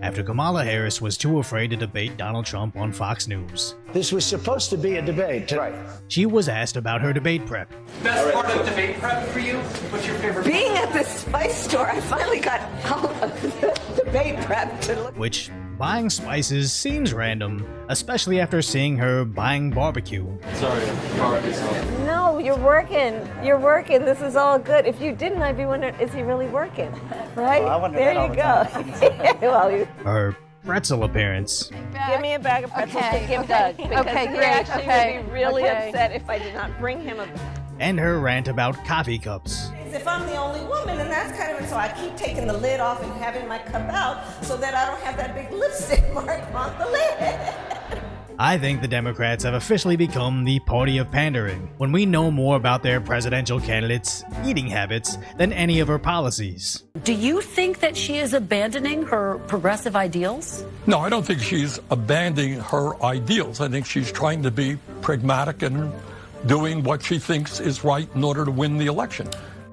after Kamala Harris was too afraid to debate Donald Trump on Fox News. This was supposed to be a debate. Right. She was asked about her debate prep. Best part of debate prep for you? What's your favorite? Being at the spice store, I finally got out of the debate prep to look. Which, buying spices seems random, especially after seeing her buying barbecue. Sorry, barbecue sauce. No, you're working. You're working. This is all good. If you didn't, I'd be wondering, is he really working? Right? Well, I wonder there that you go. Well, you Her pretzel appearance. give me a bag of pretzels to give Doug. Because Okay, he great, actually okay, would be really okay. upset if I did not bring him a... And her rant about coffee cups. If I'm the only woman, and that's kind of it, so I keep taking the lid off and having my cup out so that I don't have that big lipstick mark on the lid. I think the Democrats have officially become the party of pandering when we know more about their presidential candidates' eating habits than any of her policies. Do you think that she is abandoning her progressive ideals? No, I don't think she's abandoning her ideals. I think she's trying to be pragmatic and doing what she thinks is right in order to win the election.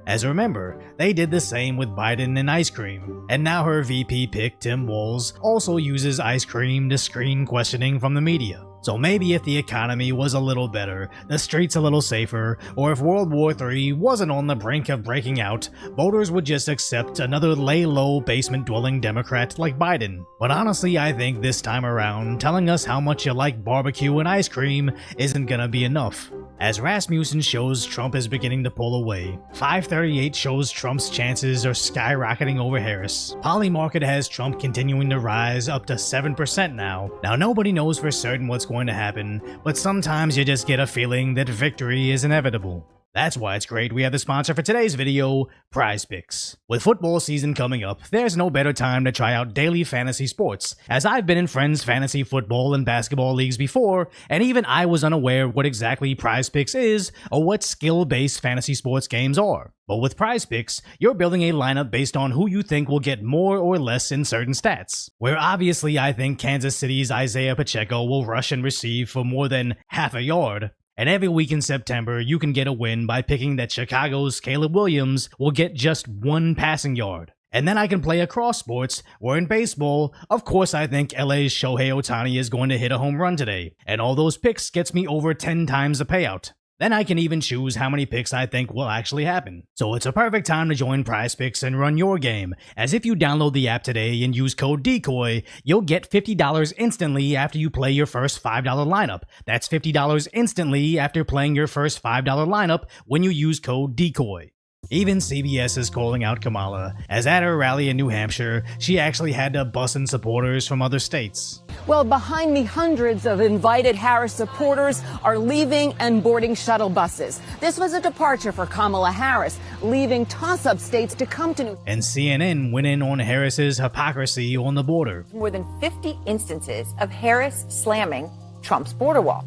As remember, they did the same with Biden and ice cream, and now her VP pick, Tim Walz, also uses ice cream to screen questioning from the media. So maybe if the economy was a little better, the streets a little safer, or if World War III wasn't on the brink of breaking out, voters would just accept another lay-low, basement-dwelling Democrat like Biden. But honestly, I think this time around, telling us how much you like barbecue and ice cream isn't gonna be enough. As Rasmussen shows Trump is beginning to pull away, 538 shows Trump's chances are skyrocketing over Harris. Polymarket has Trump continuing to rise up to 7% now. Now nobody knows for certain what's going to happen, but sometimes you just get a feeling that victory is inevitable. That's why it's great we have the sponsor for today's video, Prize Picks. With football season coming up, there's no better time to try out daily fantasy sports, as I've been in friends' fantasy football and basketball leagues before, and even I was unaware of what exactly Prize Picks is or what skill-based fantasy sports games are. But with Prize Picks, you're building a lineup based on who you think will get more or less in certain stats. Where obviously I think Kansas City's Isaiah Pacheco will rush and receive for more than half a yard. And every week in September, you can get a win by picking that Chicago's Caleb Williams will get just 1 passing yard. And then I can play across sports, where in baseball, of course I think LA's Shohei Ohtani is going to hit a home run today, and all those picks gets me over 10 times the payout. Then I can even choose how many picks I think will actually happen. So it's a perfect time to join Prize Picks and run your game, as if you download the app today and use code DECOY, you'll get $50 instantly after you play your first $5 lineup. That's $50 instantly after playing your first $5 lineup when you use code DECOY. Even CBS is calling out Kamala, as at her rally in New Hampshire, she actually had to bus in supporters from other states. Well, behind me, hundreds of invited Harris supporters are leaving and boarding shuttle buses. This was a departure for Kamala Harris, leaving toss-up states to come to New Hampshire. And CNN went in on Harris's hypocrisy on the border. More than 50 instances of Harris slamming Trump's border wall.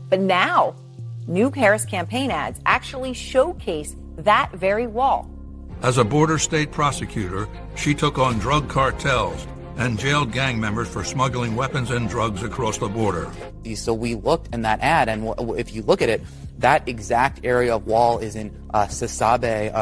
But now, new Harris campaign ads actually showcase that very wall. As a border state prosecutor, she took on drug cartels and jailed gang members for smuggling weapons and drugs across the border. So we looked in that ad, and if you look at it, that exact area of wall is in Sasabe,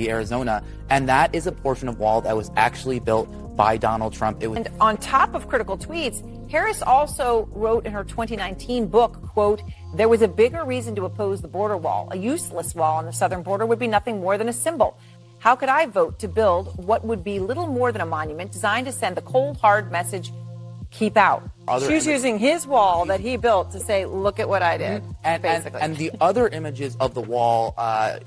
Arizona, and that is a portion of wall that was actually built by Donald Trump. And on top of critical tweets, Harris also wrote in her 2019 book, quote, "There was a bigger reason to oppose the border wall. A useless wall on the southern border would be nothing more than a symbol. How could I vote to build what would be little more than a monument designed to send the cold, hard message, keep out?" She's using his wall that he built to say, look at what I did, basically. And the other images of the wall,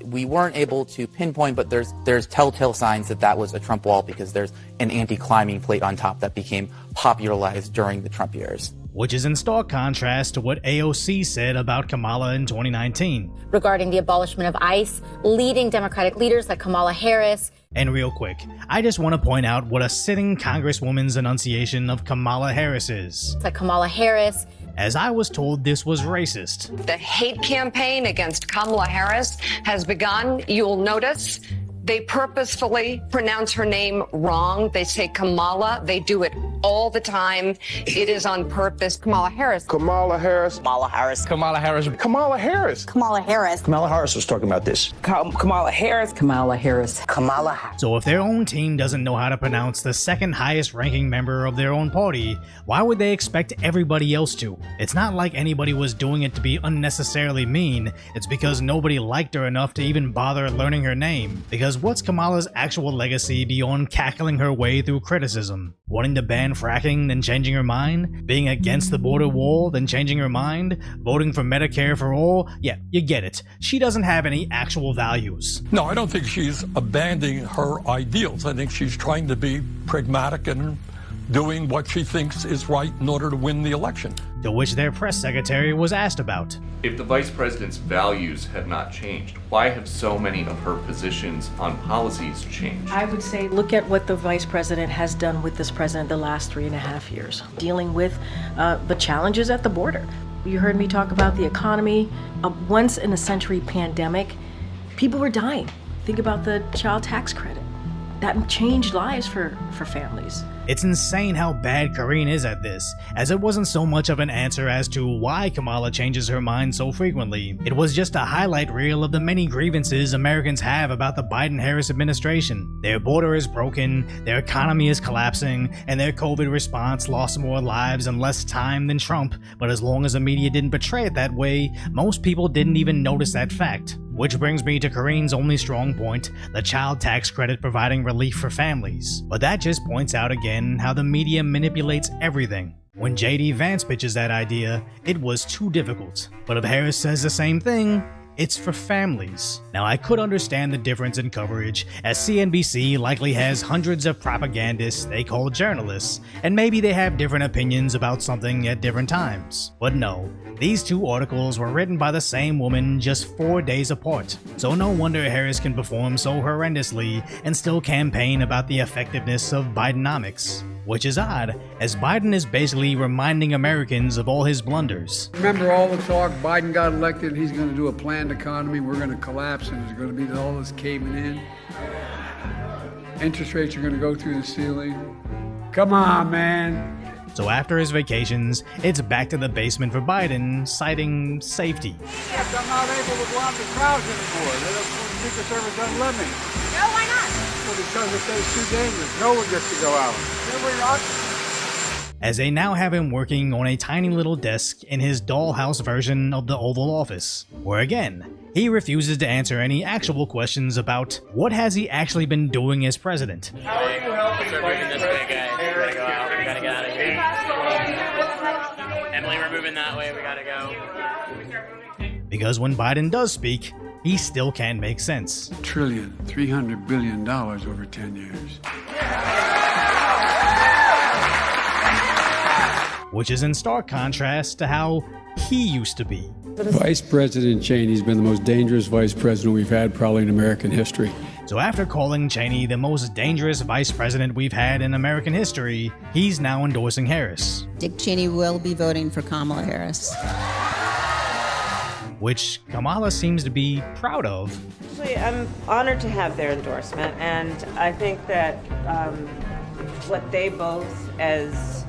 we weren't able to pinpoint, but there's telltale signs that that was a Trump wall because there's an anti-climbing plate on top that became popularized during the Trump years. Which is in stark contrast to what AOC said about Kamala in 2019. Regarding the abolishment of ICE, leading Democratic leaders like Kamala Harris. And real quick, I just want to point out what a sitting Congresswoman's enunciation of Kamala Harris is. Like Kamala Harris. As I was told this was racist. The hate campaign against Kamala Harris has begun. You'll notice they purposefully pronounce her name wrong. They say Kamala. They do it all the time. It is on purpose. Kamala Harris. Kamala Harris. Kamala Harris. Kamala Harris. Kamala Harris. Kamala Harris. Kamala Harris was talking about this. Kamala Harris. Kamala Harris. Kamala Harris. So if their own team doesn't know how to pronounce the second highest ranking member of their own party, why would they expect everybody else to? It's not like anybody was doing it to be unnecessarily mean, it's because nobody liked her enough to even bother learning her name. Because what's Kamala's actual legacy beyond cackling her way through criticism? Wanting to ban fracking, then changing her mind? Being against the border wall, then changing her mind? Voting for Medicare for all? Yeah, you get it. She doesn't have any actual values. No, I don't think she's abandoning her ideals. I think she's trying to be pragmatic and doing what she thinks is right in order to win the election. To which their press secretary was asked about. If the vice president's values have not changed, why have so many of her positions on policies changed? I would say look at what the vice president has done with this president the last 3.5 years, dealing with the challenges at the border. You heard me talk about the economy, a once-in-a-century pandemic. People were dying. Think about the child tax credit. That changed lives for families. It's insane how bad Karine is at this, as it wasn't so much of an answer as to why Kamala changes her mind so frequently. It was just a highlight reel of the many grievances Americans have about the Biden-Harris administration. Their border is broken, their economy is collapsing, and their COVID response lost more lives in less time than Trump, but as long as the media didn't portray it that way, most people didn't even notice that fact. Which brings me to Karine's only strong point, the child tax credit providing relief for families. But that just points out again how the media manipulates everything. When J.D. Vance pitches that idea, it was too difficult. But if Harris says the same thing, it's for families. Now, I could understand the difference in coverage, as CNBC likely has hundreds of propagandists they call journalists, and maybe they have different opinions about something at different times. But no, these two articles were written by the same woman just 4 days apart, so no wonder Harris can perform so horrendously and still campaign about the effectiveness of Bidenomics. Which is odd, as Biden is basically reminding Americans of all his blunders. Remember all the talk, Biden got elected, he's going to do a planned economy, we're going to collapse, and there's going to be all this caving in. Interest rates are going to go through the ceiling. Come on, man. So after his vacations, it's back to the basement for Biden, citing safety. Yes, I'm not able to go out in the crowds anymore. The Secret Service doesn't let me. No, why not? Well, because it says too dangerous. No one gets to go out. As they now have him working on a tiny little desk in his dollhouse version of the Oval Office, where again, he refuses to answer any actual questions about what has he actually been doing as president. How are you helping this way, guys? We gotta go out. We gotta get out of here. Emily, we're moving that way. We gotta go. Because when Biden does speak, he still can't make sense. $300 billion over 10 years. Which is in stark contrast to how he used to be. Vice President Cheney's been the most dangerous vice president we've had probably in American history. So after calling Cheney the most dangerous vice president we've had in American history, he's now endorsing Harris. Dick Cheney will be voting for Kamala Harris. Which Kamala seems to be proud of. I'm honored to have their endorsement, and I think that what they both, as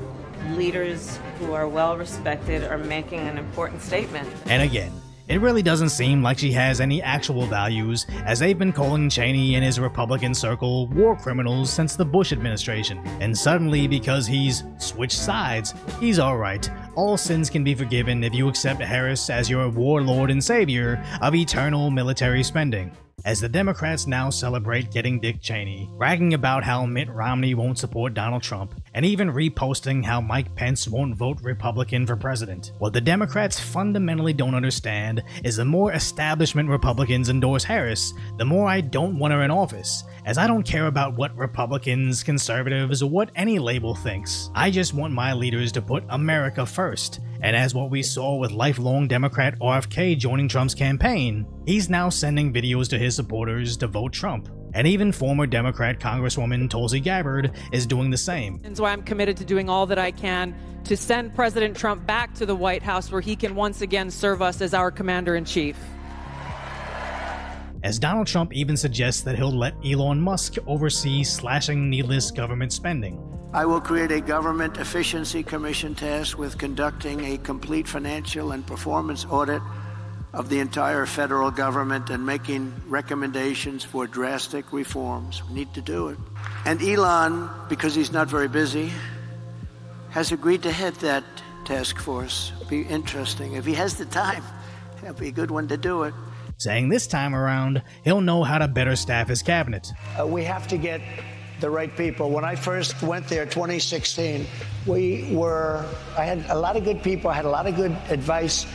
leaders who are well respected, are making an important statement. And again, it really doesn't seem like she has any actual values, as they've been calling Cheney and his Republican circle war criminals since the Bush administration. And suddenly, because he's switched sides, he's alright. All sins can be forgiven if you accept Harris as your warlord and savior of eternal military spending. As the Democrats now celebrate getting Dick Cheney, bragging about how Mitt Romney won't support Donald Trump, and even reposting how Mike Pence won't vote Republican for president. What the Democrats fundamentally don't understand is the more establishment Republicans endorse Harris, the more I don't want her in office, as I don't care about what Republicans, conservatives, or what any label thinks. I just want my leaders to put America first. And as what we saw with lifelong Democrat RFK joining Trump's campaign, he's now sending videos to his supporters to vote Trump. And even former Democrat Congresswoman Tulsi Gabbard is doing the same. And so I'm committed to doing all that I can to send President Trump back to the White House, where he can once again serve us as our commander-in-chief. As Donald Trump even suggests that he'll let Elon Musk oversee slashing needless government spending. I will create a government efficiency commission tasked with conducting a complete financial and performance audit of the entire federal government and making recommendations for drastic reforms. We need to do it. And Elon, because he's not very busy, has agreed to head that task force. It'll be interesting. If he has the time, it'll be a good one to do it. Saying this time around, he'll know how to better staff his cabinet. We have to get the right people. When I first went there, 2016, I had a lot of good people, I had a lot of good advice,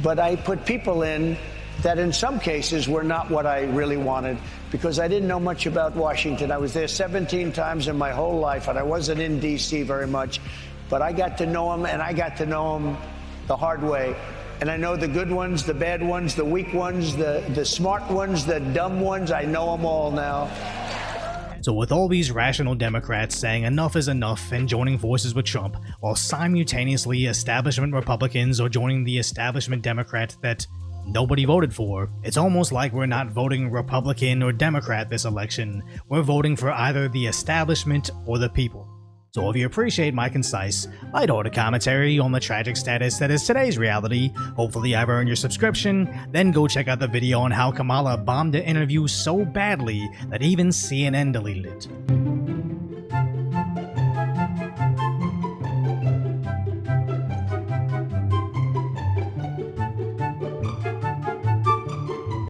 but I put people in that in some cases were not what I really wanted because I didn't know much about Washington. I was there 17 times in my whole life, and I wasn't in D.C. very much, but I got to know them, and I got to know them the hard way. And I know the good ones, the bad ones, the weak ones, the smart ones, the dumb ones. I know them all now. So with all these rational Democrats saying enough is enough and joining forces with Trump, while simultaneously establishment Republicans are joining the establishment Democrat that nobody voted for, it's almost like we're not voting Republican or Democrat this election, we're voting for either the establishment or the people. So if you appreciate my concise, lighthearted commentary on the tragic status that is today's reality, hopefully I've earned your subscription, then go check out the video on how Kamala bombed the interview so badly that even CNN deleted it.